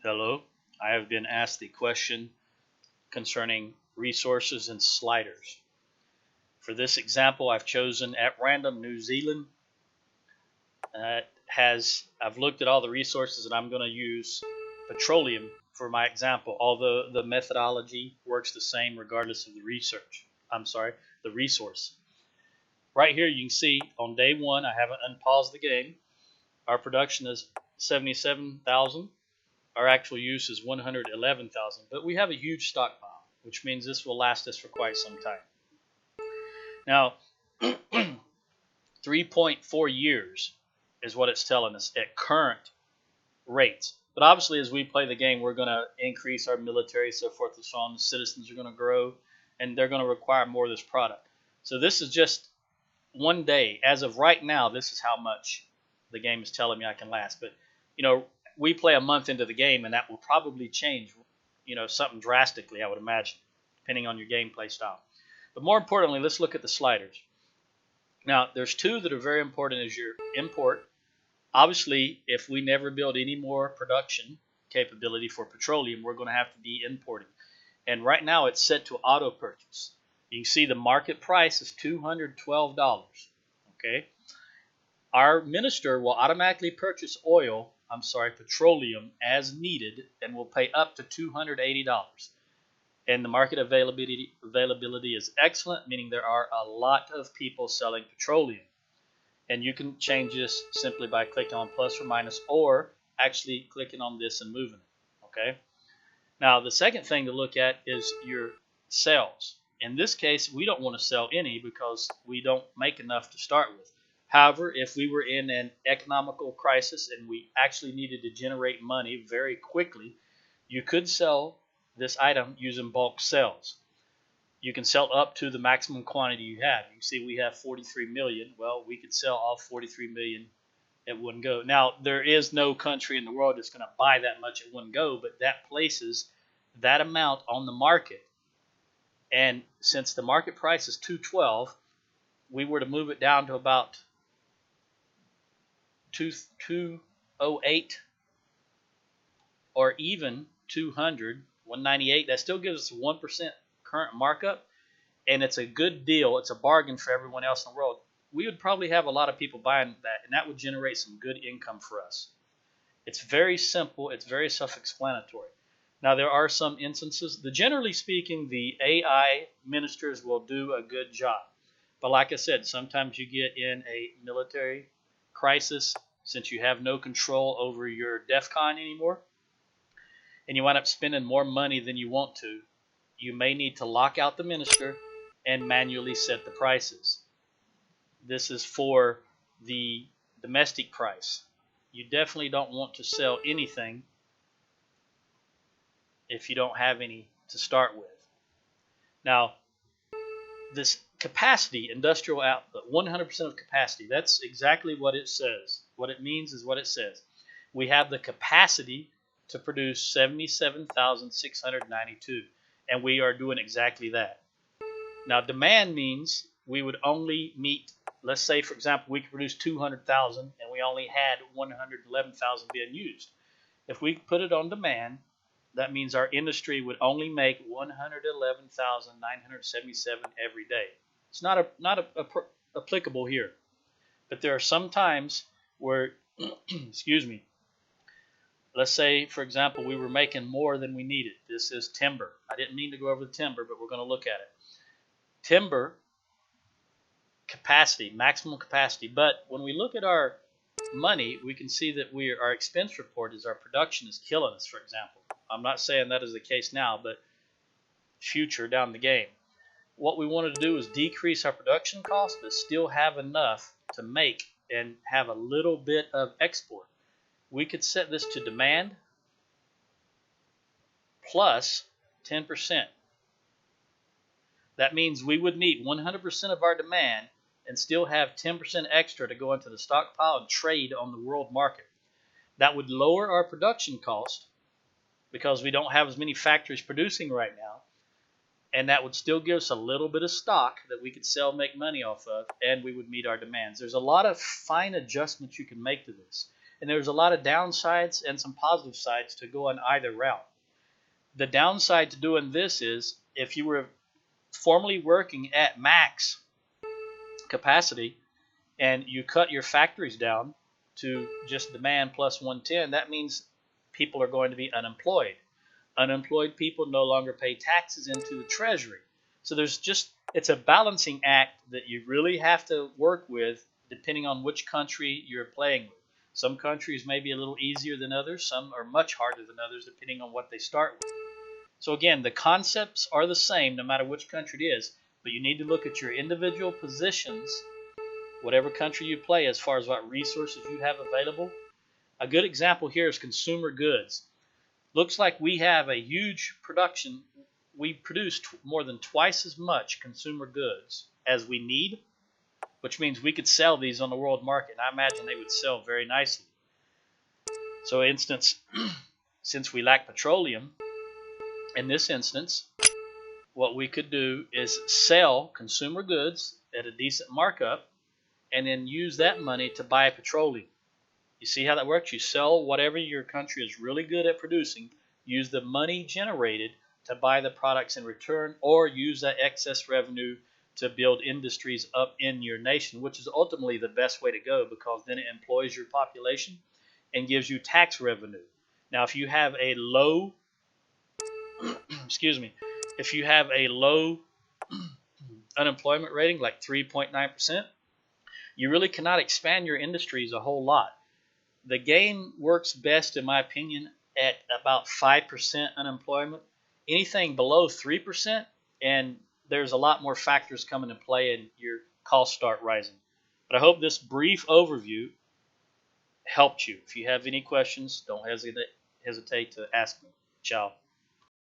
Hello, I have been asked the question concerning resources and sliders. For this example, I've chosen at random New Zealand. I've looked at all the resources and I'm going to use petroleum for my example, although the methodology works the same regardless of the research. I'm sorry, the resource. Right here you can see on day one, I haven't unpaused the game. Our production is 77,000. Our actual use is 111,000, but we have a huge stockpile, which means this will last us for quite some time. Now, 3.4 years is what it's telling us at current rates. But obviously, as we play the game, we're going to increase our military, so forth and so on. The citizens are going to grow, and they're going to require more of this product. So this is just one day. As of right now, this is how much the game is telling me I can last. But, we play a month into the game, and that will probably change, something drastically, I would imagine, depending on your gameplay style. But more importantly, let's look at the sliders. Now, there's two that are very important as your import. Obviously, if we never build any more production capability for petroleum, we're going to have to be importing. And right now, it's set to auto purchase. You can see the market price is $212. Okay, our minister will automatically purchase petroleum as needed, and will pay up to $280. And the market availability is excellent, meaning there are a lot of people selling petroleum. And you can change this simply by clicking on plus or minus, or actually clicking on this and moving it. Okay. Now, the second thing to look at is your sales. In this case, we don't want to sell any because we don't make enough to start with. However, if we were in an economical crisis and we actually needed to generate money very quickly, you could sell this item using bulk sales. You can sell up to the maximum quantity you have. You see we have 43 million. Well, we could sell all 43 million at one go. Now, there is no country in the world that's going to buy that much at one go, but that places that amount on the market. And since the market price is 212, we were to move it down to about 208 or even 200, 198. That still gives us 1% current markup, and it's a good deal. It's a bargain for everyone else in the world. We would probably have a lot of people buying that, and that would generate some good income for us. It's very simple. It's very self-explanatory. Now, there are some instances. Generally speaking, the AI ministers will do a good job. But like I said, sometimes you get in a military crisis since you have no control over your DEFCON anymore, and you wind up spending more money than you want to. You may need to lock out the minister and manually set the prices. This is for the domestic price. You definitely don't want to sell anything if you don't have any to start with. Now, this capacity, industrial output, 100% of capacity, that's exactly what it says. What it means is what it says. We have the capacity to produce 77,692, and we are doing exactly that. Now, demand means we would only meet, let's say, for example, we could produce 200,000 and we only had 111,000 being used. If we put it on demand, that means our industry would only make 111,977 every day. It's not applicable here, but there are some times where, excuse me, let's say, for example, we were making more than we needed. This is timber. I didn't mean to go over the timber, but we're going to look at it. Timber capacity, maximum capacity. But when we look at our money, we can see that our expense report is our production is killing us, for example. I'm not saying that is the case now, but future down the game. What we wanted to do is decrease our production costs, but still have enough to make and have a little bit of export. We could set this to demand plus 10%. That means we would meet 100% of our demand and still have 10% extra to go into the stockpile and trade on the world market. That would lower our production cost because we don't have as many factories producing right now, and that would still give us a little bit of stock that we could sell, make money off of, and we would meet our demands. There's a lot of fine adjustments you can make to this. And there's a lot of downsides and some positive sides to go on either route. The downside to doing this is if you were formerly working at max capacity and you cut your factories down to just demand plus 110, that means people are going to be unemployed. Unemployed people no longer pay taxes into the treasury. So it's a balancing act that you really have to work with depending on which country you're playing with. Some countries may be a little easier than others. Some are much harder than others depending on what they start with. So again, the concepts are the same no matter which country it is, but you need to look at your individual positions, whatever country you play, as far as what resources you have available. A good example here is consumer goods. Looks like we have a huge production. We produce more than twice as much consumer goods as we need, which means we could sell these on the world market. And I imagine they would sell very nicely. So, instance, since we lack petroleum, in this instance, what we could do is sell consumer goods at a decent markup and then use that money to buy petroleum. You see how that works? You sell whatever your country is really good at producing, use the money generated to buy the products in return, or use that excess revenue to build industries up in your nation, which is ultimately the best way to go because then it employs your population and gives you tax revenue. Now, if you have a low if you have a low unemployment rating like 3.9%, you really cannot expand your industries a whole lot. The game works best, in my opinion, at about 5% unemployment. Anything below 3%, and there's a lot more factors coming into play and your costs start rising. But I hope this brief overview helped you. If you have any questions, don't hesitate to ask me. Ciao.